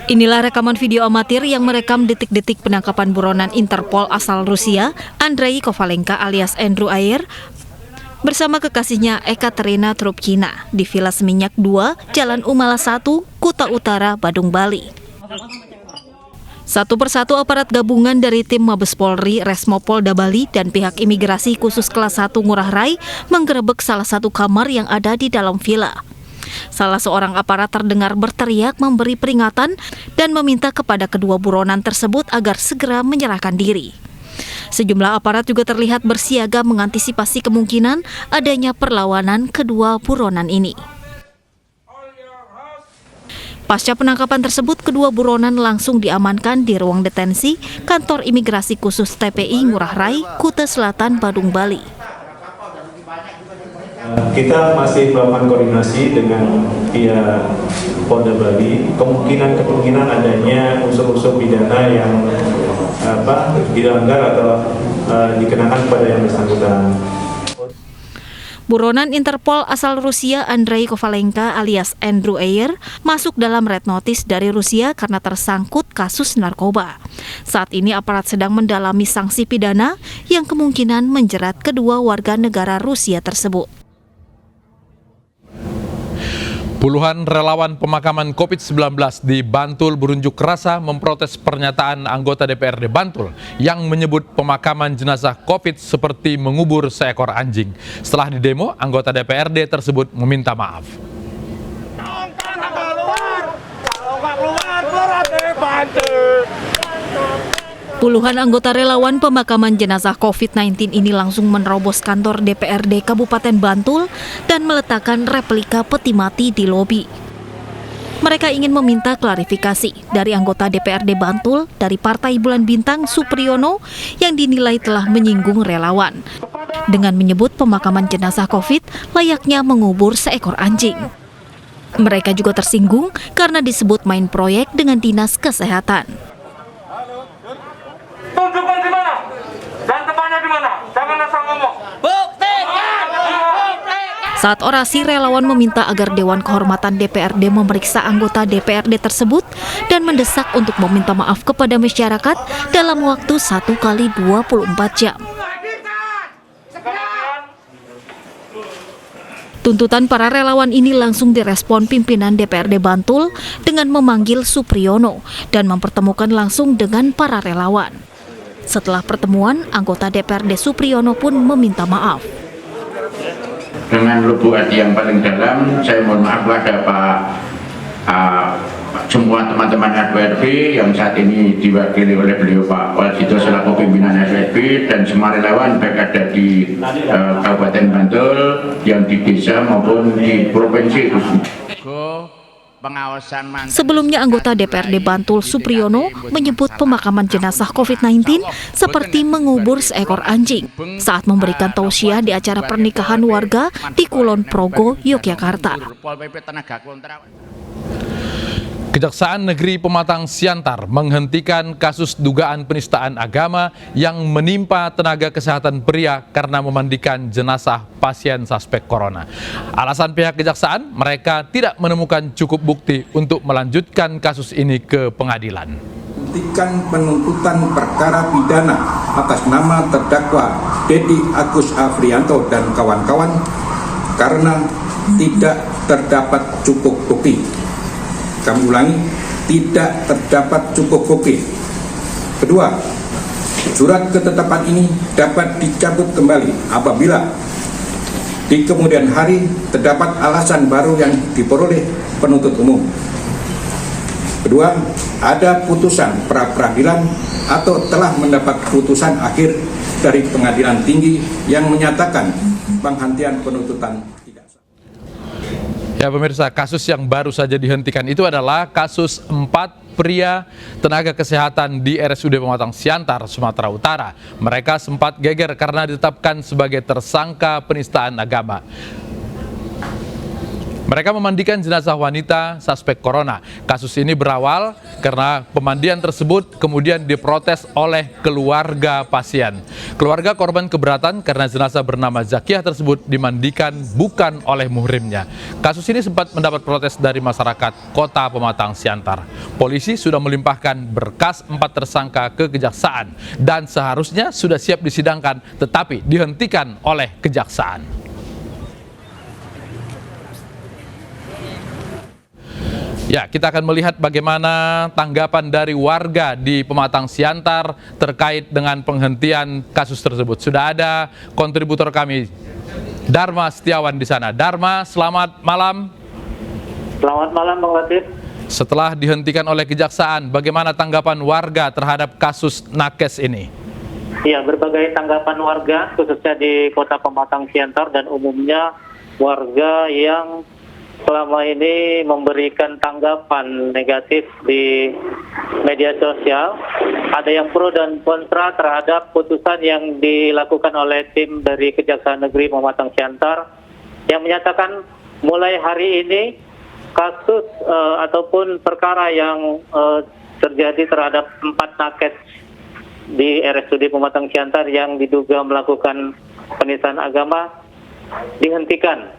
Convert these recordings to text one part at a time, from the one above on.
Inilah rekaman video amatir yang merekam detik-detik penangkapan buronan Interpol asal Rusia, Andrei Kovalenko alias Andrew Ayer, bersama kekasihnya Ekaterina Trubkina di Villa Seminyak 2, Jalan Umala 1, Kuta Utara, Badung, Bali. Satu persatu aparat gabungan dari tim Mabes Polri, Resmo Polda Bali, dan pihak imigrasi khusus kelas 1 Ngurah Rai menggerebek salah satu kamar yang ada di dalam villa. Salah seorang aparat terdengar berteriak memberi peringatan dan meminta kepada kedua buronan tersebut agar segera menyerahkan diri. Sejumlah aparat juga terlihat bersiaga mengantisipasi kemungkinan adanya perlawanan kedua buronan ini. Pasca penangkapan tersebut, kedua buronan langsung diamankan di ruang detensi Kantor Imigrasi Khusus TPI Ngurah Rai, Kuta Selatan, Badung, Bali. Kita masih melakukan koordinasi dengan pihak Polda Bali. Kemungkinan adanya unsur-unsur pidana yang dilanggar atau dikenakan kepada yang bersangkutan. Buronan Interpol asal Rusia Andrei Kovalenko alias Andrew Ayer masuk dalam red notice dari Rusia karena tersangkut kasus narkoba. Saat ini aparat sedang mendalami sanksi pidana yang kemungkinan menjerat kedua warga negara Rusia tersebut. Puluhan relawan pemakaman COVID-19 di Bantul berunjuk rasa memprotes pernyataan anggota DPRD Bantul yang menyebut pemakaman jenazah COVID seperti mengubur seekor anjing. Setelah didemo, anggota DPRD tersebut meminta maaf. Puluhan anggota relawan pemakaman jenazah COVID-19 ini langsung menerobos kantor DPRD Kabupaten Bantul dan meletakkan replika peti mati di lobi. Mereka ingin meminta klarifikasi dari anggota DPRD Bantul dari Partai Bulan Bintang Supriyono yang dinilai telah menyinggung relawan dengan menyebut pemakaman jenazah COVID layaknya mengubur seekor anjing. Mereka juga tersinggung karena disebut main proyek dengan Dinas Kesehatan. Tunjukkan di mana dan tempatnya di mana. Jangan asal ngomong. Buktikan. Saat orasi, relawan meminta agar Dewan Kehormatan DPRD memeriksa anggota DPRD tersebut dan mendesak untuk meminta maaf kepada masyarakat dalam waktu 1 kali 24 jam. Tuntutan para relawan ini langsung direspon pimpinan DPRD Bantul dengan memanggil Supriyono dan mempertemukan langsung dengan para relawan. Setelah pertemuan, anggota DPRD Supriyono pun meminta maaf. Dengan lubuk hati yang paling dalam, saya mohon maaf kepada semua teman-teman FWRB yang saat ini diwakili oleh beliau Pak Waljito selaku pimpinan FWRB dan semua relawan baik ada di Kabupaten Bantul, yang di desa maupun di provinsi khususnya. Sebelumnya, anggota DPRD Bantul Supriyono menyebut pemakaman jenazah COVID-19 seperti mengubur seekor anjing saat memberikan tausiah di acara pernikahan warga di Kulon Progo, Yogyakarta. Kejaksaan Negeri Pematang Siantar menghentikan kasus dugaan penistaan agama yang menimpa tenaga kesehatan pria karena memandikan jenazah pasien suspek corona. Alasan pihak kejaksaan, mereka tidak menemukan cukup bukti untuk melanjutkan kasus ini ke pengadilan. Menghentikan penuntutan perkara pidana atas nama terdakwa Dedi Agus Afrianto dan kawan-kawan karena tidak terdapat cukup bukti. Kami ulangi, tidak terdapat cukup bukti. Kedua, surat ketetapan ini dapat dicabut kembali apabila di kemudian hari terdapat alasan baru yang diperoleh penuntut umum. Kedua, ada putusan pra-peradilan atau telah mendapat putusan akhir dari pengadilan tinggi yang menyatakan penghentian penuntutan. Ya pemirsa, kasus yang baru saja dihentikan itu adalah kasus 4 pria tenaga kesehatan di RSUD Pematang Siantar, Sumatera Utara. Mereka sempat geger karena ditetapkan sebagai tersangka penistaan agama. Mereka memandikan jenazah wanita suspek corona. Kasus ini berawal karena pemandian tersebut kemudian diprotes oleh keluarga pasien. Keluarga korban keberatan karena jenazah bernama Zakiyah tersebut dimandikan bukan oleh muhrimnya. Kasus ini sempat mendapat protes dari masyarakat Kota Pematang Siantar. Polisi sudah melimpahkan berkas 4 tersangka ke kejaksaan dan seharusnya sudah siap disidangkan tetapi dihentikan oleh kejaksaan. Ya, kita akan melihat bagaimana tanggapan dari warga di Pematang Siantar terkait dengan penghentian kasus tersebut. Sudah ada kontributor kami, Dharma Setiawan di sana. Dharma, selamat malam. Selamat malam, Bang Latif. Setelah dihentikan oleh kejaksaan, bagaimana tanggapan warga terhadap kasus nakes ini? Ya, berbagai tanggapan warga, khususnya di Kota Pematang Siantar dan umumnya warga yang selama ini memberikan tanggapan negatif di media sosial. Ada yang pro dan kontra terhadap putusan yang dilakukan oleh tim dari Kejaksaan Negeri Pematang Siantar yang menyatakan mulai hari ini kasus ataupun perkara yang terjadi terhadap 4 nakes di RSUD Pematang Siantar yang diduga melakukan penistaan agama dihentikan.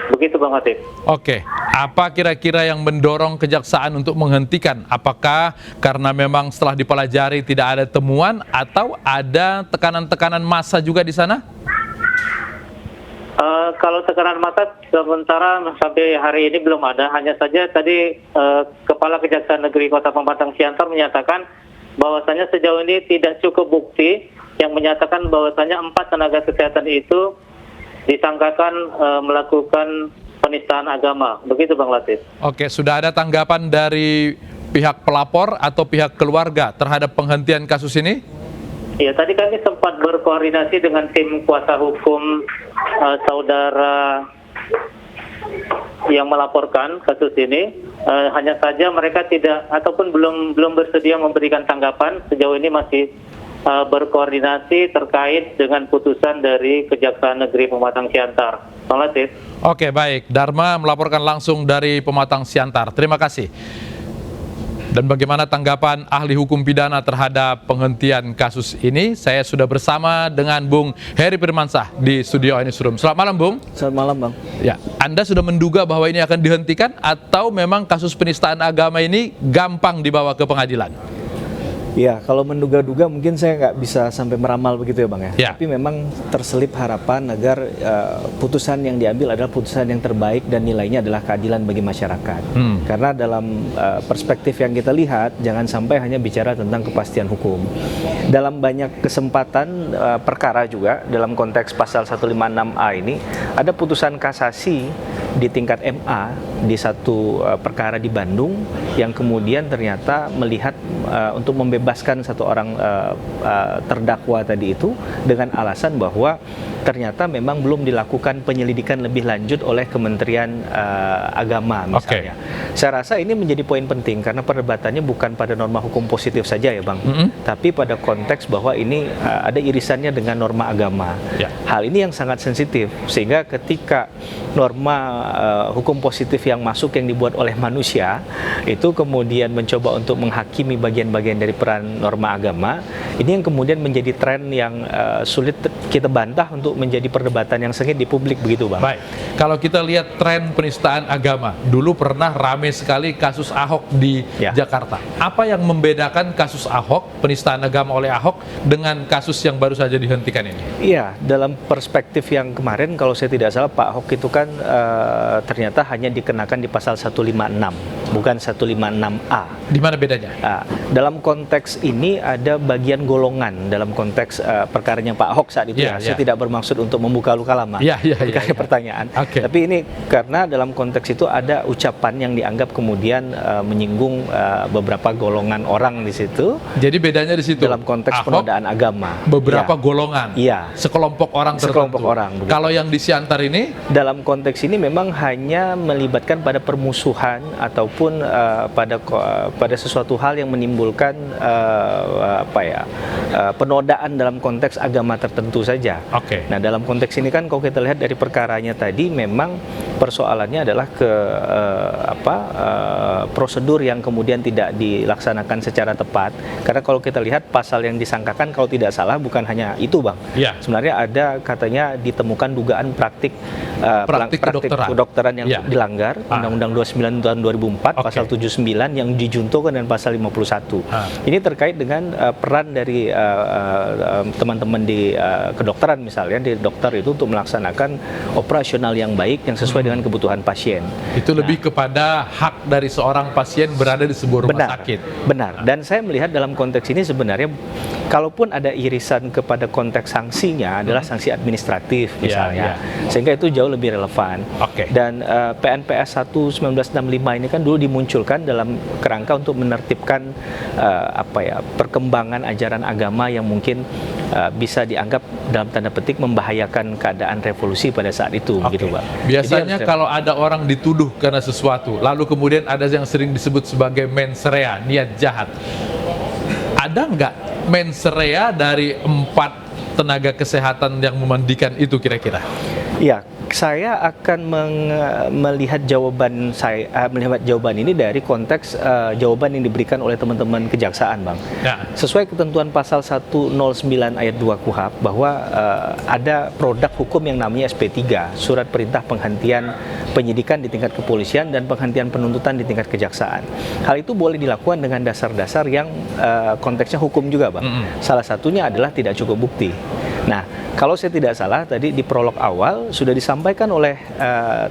Begitu, Bang Latif. Oke, apa kira-kira yang mendorong kejaksaan untuk menghentikan? Apakah karena memang setelah dipelajari tidak ada temuan atau ada tekanan-tekanan massa juga di sana? Kalau tekanan massa sementara sampai hari ini belum ada. Hanya saja tadi Kepala Kejaksaan Negeri Kota Pematang Siantar menyatakan bahwasanya sejauh ini tidak cukup bukti yang menyatakan bahwasanya 4 tenaga kesehatan itu disangkakan melakukan penistaan agama. Begitu, Bang Latif. Oke, sudah ada tanggapan dari pihak pelapor atau pihak keluarga terhadap penghentian kasus ini? Ya, tadi kami sempat berkoordinasi dengan tim kuasa hukum saudara yang melaporkan kasus ini. Hanya saja mereka tidak ataupun belum bersedia memberikan tanggapan. Sejauh ini masih berkoordinasi terkait dengan putusan dari Kejaksaan Negeri Pematang Siantar. Bang Latif. Oke, baik. Dharma melaporkan langsung dari Pematang Siantar. Terima kasih. Dan bagaimana tanggapan ahli hukum pidana terhadap penghentian kasus ini? Saya sudah bersama dengan Bung Heri Firmansyah di studio Newsroom. Selamat malam, Bung. Selamat malam, Bang. Ya, Anda sudah menduga bahwa ini akan dihentikan atau memang kasus penistaan agama ini gampang dibawa ke pengadilan? Ya, kalau menduga-duga mungkin saya nggak bisa sampai meramal begitu ya, Bang ya. Ya. Tapi memang terselip harapan agar putusan yang diambil adalah putusan yang terbaik dan nilainya adalah keadilan bagi masyarakat. Karena dalam perspektif yang kita lihat, jangan sampai hanya bicara tentang kepastian hukum. Dalam banyak kesempatan perkara juga, dalam konteks pasal 156A ini, ada putusan kasasi di tingkat MA di satu perkara di Bandung yang kemudian ternyata melihat untuk membebaskan satu orang terdakwa tadi itu dengan alasan bahwa ternyata memang belum dilakukan penyelidikan lebih lanjut oleh Kementerian Agama misalnya. Saya rasa ini menjadi poin penting karena perdebatannya bukan pada norma hukum positif saja ya, Bang, tapi pada konteks bahwa ini ada irisannya dengan norma agama. Hal ini yang sangat sensitif sehingga ketika norma hukum positif yang masuk yang dibuat oleh manusia itu kemudian mencoba untuk menghakimi bagian-bagian dari peran norma agama, ini yang kemudian menjadi tren yang sulit kita bantah untuk menjadi perdebatan yang sengit di publik, begitu, Bang. Baik, kalau kita lihat tren penistaan agama, dulu pernah ramai sekali kasus Ahok di Jakarta. Apa yang membedakan kasus Ahok, penistaan agama oleh Ahok dengan kasus yang baru saja dihentikan ini? Iya, dalam perspektif yang kemarin kalau saya tidak salah Pak Ahok itu kan ternyata hanya dikenakan di pasal 156, bukan 156A. Di mana bedanya? Dalam konteks ini ada bagian golongan dalam konteks perkaranya Pak Ahok saat itu saya tidak bermaksud untuk membuka luka lama. Pertanyaan. Tapi ini karena dalam konteks itu ada ucapan yang dianggap kemudian menyinggung beberapa golongan orang di situ. Jadi bedanya di situ. Dalam konteks Ahok, penodaan agama. Beberapa golongan. Sekelompok orang tertentu. Kalau yang di Siantar ini? Dalam konteks ini memang hanya melibatkan pada permusuhan ataupun pada sesuatu hal yang menimbulkan penodaan dalam konteks agama tertentu saja. Nah, dalam konteks ini kan kalau kita lihat dari perkaranya tadi memang Persoalannya adalah prosedur yang kemudian tidak dilaksanakan secara tepat. Karena kalau kita lihat pasal yang disangkakan kalau tidak salah bukan hanya itu, Bang. Ya. Sebenarnya ada katanya ditemukan dugaan praktik kedokteran yang dilanggar, Undang-Undang 29 tahun 2004 pasal 79 yang dijuntukan dengan pasal 51. Ini terkait dengan peran dari teman-teman di kedokteran, misalnya di dokter itu untuk melaksanakan operasional yang baik yang sesuai dengan kebutuhan pasien. Itu lebih kepada hak dari seorang pasien berada di sebuah rumah sakit. Benar. Dan saya melihat dalam konteks ini sebenarnya kalaupun ada irisan kepada konteks sanksinya adalah sanksi administratif misalnya, sehingga itu jauh lebih relevan. Dan PNPS 1 1965 ini kan dulu dimunculkan dalam kerangka untuk menertibkan perkembangan ajaran agama yang mungkin bisa dianggap dalam tanda petik membahayakan keadaan revolusi pada saat itu, gitu, Pak. Biasanya kalau ada orang dituduh karena sesuatu, lalu kemudian ada yang sering disebut sebagai mens rea, niat jahat. Ada nggak mens rea dari 4 tenaga kesehatan yang memandikan itu kira-kira? Iya, saya akan melihat jawaban ini dari konteks jawaban yang diberikan oleh teman-teman kejaksaan, Bang. Sesuai ketentuan pasal 109 ayat 2 KUHP bahwa ada produk hukum yang namanya SP3, surat perintah penghentian penyidikan di tingkat kepolisian dan penghentian penuntutan di tingkat kejaksaan. Hal itu boleh dilakukan dengan dasar-dasar yang konteksnya hukum juga, Bang. Salah satunya adalah tidak cukup bukti. Nah, kalau saya tidak salah tadi di prolog awal sudah disampaikan oleh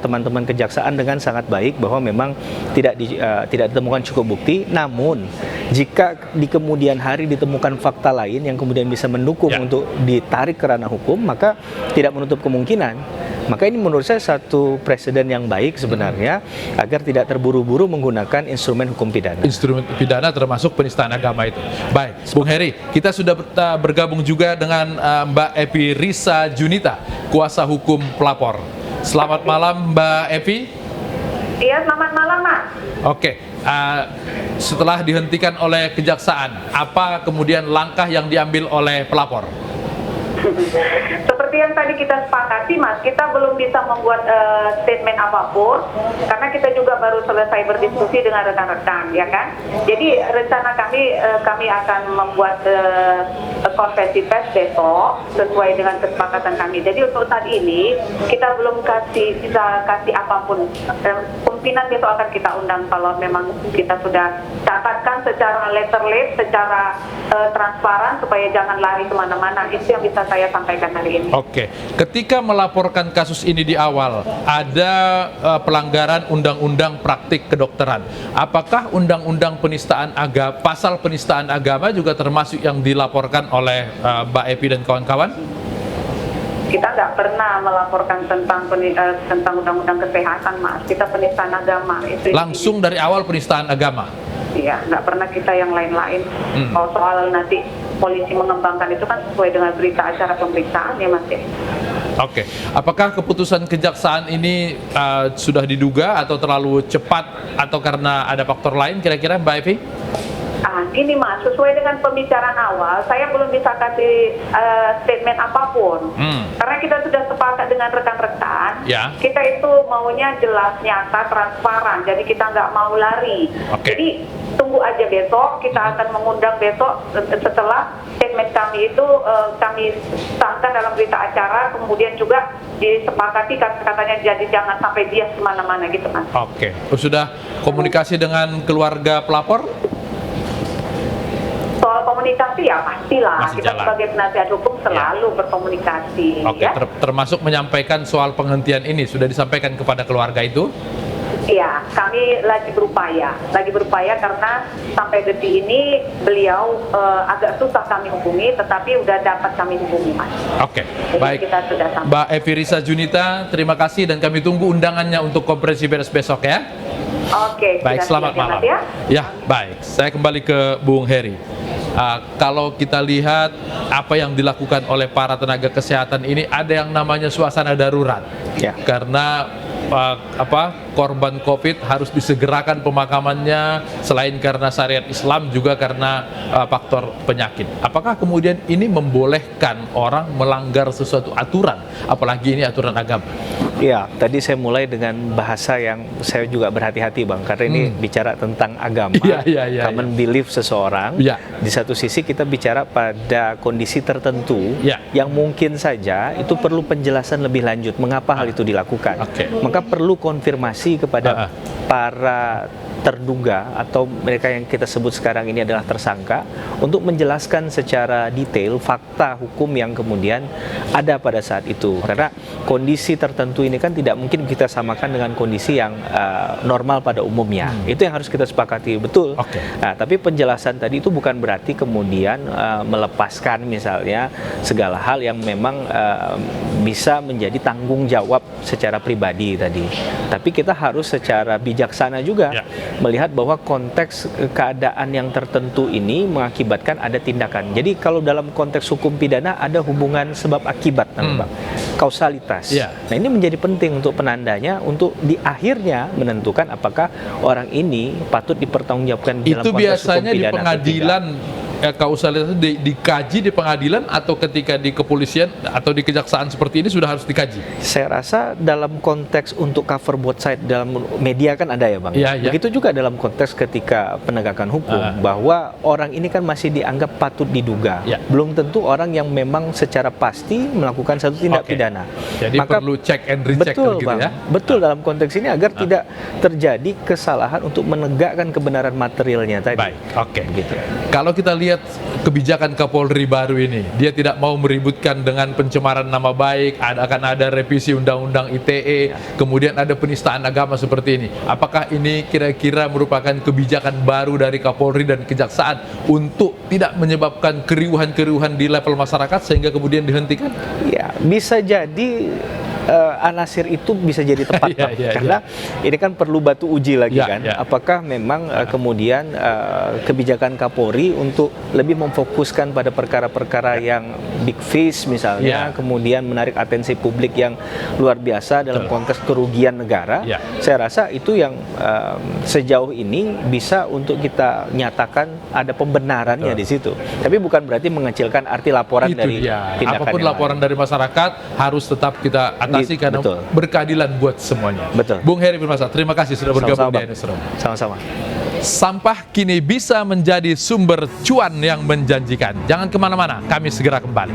teman-teman kejaksaan dengan sangat baik bahwa memang tidak ditemukan cukup bukti. Namun jika di kemudian hari ditemukan fakta lain yang kemudian bisa mendukung untuk ditarik ke ranah hukum, maka tidak menutup kemungkinan. Maka ini menurut saya satu presiden yang baik sebenarnya agar tidak terburu-buru menggunakan instrumen hukum pidana. Instrumen pidana termasuk penistaan agama itu. Baik, Bung Heri, kita sudah bergabung juga dengan Mbak Evi Risa Junita, kuasa hukum pelapor. Selamat malam, Mbak Evi. Iya, selamat malam, Mas. Oke, setelah dihentikan oleh kejaksaan, apa kemudian langkah yang diambil oleh pelapor? Seperti yang tadi kita sepakati, Mas, kita belum bisa membuat statement apapun karena kita juga baru selesai berdiskusi dengan rekan-rekan, ya kan? Jadi rencana kami akan membuat konferensi pers besok sesuai dengan kesepakatan kami. Jadi untuk saat ini kita belum bisa kasih apapun. Pimpinan besok akan kita undang kalau memang kita sudah catatkan secara letterless, secara transparan supaya jangan lari kemana-mana. Itu yang bisa saya sampaikan hari ini. Oke, ketika melaporkan kasus ini di awal, ada pelanggaran undang-undang praktik kedokteran. Apakah undang-undang penistaan agama, pasal penistaan agama juga termasuk yang dilaporkan oleh Mbak Evi dan kawan-kawan? Kita nggak pernah melaporkan tentang undang-undang kesehatan, Mas. Kita penistaan agama. Itu langsung dari awal penistaan agama? Iya, nggak pernah kita yang lain-lain. Kalau soal nanti polisi mengembangkan itu kan sesuai dengan berita acara pemeriksaan ya, Mas. Oke, apakah keputusan kejaksaan ini sudah diduga atau terlalu cepat atau karena ada faktor lain kira-kira, Mbak Evi? Gini, Mas, sesuai dengan pembicaraan awal, saya belum bisa kasih statement apapun. Karena kita sudah sepakat dengan rekan-rekan, kita itu maunya jelas, nyata, transparan. Jadi kita nggak mau lari. Jadi tunggu aja besok, kita akan mengundang besok setelah statement kami itu kami sangkan dalam berita acara, kemudian juga disepakati katanya jadi jangan sampai dia kemana-mana gitu, Mas. Oke, sudah komunikasi dengan keluarga pelapor? Soal komunikasi ya pastilah, masih kita jalan. Sebagai penasihat hukum selalu berkomunikasi. Oke, termasuk menyampaikan soal penghentian ini, sudah disampaikan kepada keluarga itu? Iya, kami lagi berupaya karena sampai detik ini beliau agak susah kami hubungi, tetapi udah dapat kami hubungi, Mas. Oke, baik. Kita sudah sampai. Mbak Evi Risa Junita, terima kasih dan kami tunggu undangannya untuk konferensi pers besok ya. Oke, baik, selamat malam. Ya, baik. Saya kembali ke Bung Heri. Kalau kita lihat apa yang dilakukan oleh para tenaga kesehatan ini, ada yang namanya suasana darurat, karena korban COVID harus disegerakan pemakamannya, selain karena syariat Islam juga karena faktor penyakit. Apakah kemudian ini membolehkan orang melanggar sesuatu aturan, apalagi ini aturan agama? Ya, tadi saya mulai dengan bahasa yang saya juga berhati-hati, Bang, karena ini bicara tentang agama, common belief seseorang. Di satu sisi kita bicara pada kondisi tertentu yang mungkin saja itu perlu penjelasan lebih lanjut mengapa hal itu dilakukan. Maka perlu konfirmasi kepada para terduga atau mereka yang kita sebut sekarang ini adalah tersangka untuk menjelaskan secara detail fakta hukum yang kemudian ada pada saat itu. Karena kondisi tertentu ini kan tidak mungkin kita samakan dengan kondisi yang normal pada umumnya. Itu yang harus kita sepakati, betul. Nah, tapi penjelasan tadi itu bukan berarti kemudian melepaskan misalnya segala hal yang memang bisa menjadi tanggung jawab secara pribadi tadi. Tapi kita harus secara bijaksana juga melihat bahwa konteks keadaan yang tertentu ini mengakibatkan ada tindakan. Jadi kalau dalam konteks hukum pidana ada hubungan sebab akibat, Bang, kausalitas. Nah, ini menjadi penting untuk penandanya untuk di akhirnya menentukan apakah orang ini patut dipertanggungjawabkan dalam konteks hukum pidana. Itu biasanya di pengadilan kausalitas dikaji di pengadilan atau ketika di kepolisian atau di kejaksaan seperti ini sudah harus dikaji? Saya rasa dalam konteks untuk cover both side dalam media kan ada ya, Bang. Begitu juga dalam konteks ketika penegakan hukum bahwa orang ini kan masih dianggap patut diduga. Belum tentu orang yang memang secara pasti melakukan satu tindak pidana. Jadi maka perlu check and recheck betul, gitu, Bang, ya. Betul dalam konteks ini agar tidak terjadi kesalahan untuk menegakkan kebenaran materialnya tadi. Baik, Begitu. Kalau kita lihat kebijakan Kapolri baru ini, dia tidak mau meributkan dengan pencemaran nama baik, akan ada revisi undang-undang ITE, kemudian ada penistaan agama seperti ini. Apakah ini kira-kira merupakan kebijakan baru dari Kapolri dan Kejaksaan untuk tidak menyebabkan keriuhan-keriuhan di level masyarakat sehingga kemudian dihentikan? Ya, bisa jadi anasir itu bisa jadi tepat, karena ini kan perlu batu uji lagi kan. Apakah memang kemudian kebijakan Kapolri untuk lebih memfokuskan pada perkara-perkara yang big fish misalnya, kemudian menarik atensi publik yang luar biasa dalam konteks kerugian negara. Saya rasa itu yang sejauh ini bisa untuk kita nyatakan ada pembenarannya di situ. Tapi bukan berarti mengecilkan arti laporan dari tindakan. Apapun laporan dari masyarakat harus tetap kita atasi karena berkeadilan buat semuanya. Bung Heri Firmansyah, terima kasih sudah bergabung di Newsroom. Sama-sama. Sampah kini bisa menjadi sumber cuan yang menjanjikan. Jangan kemana-mana, kami segera kembali.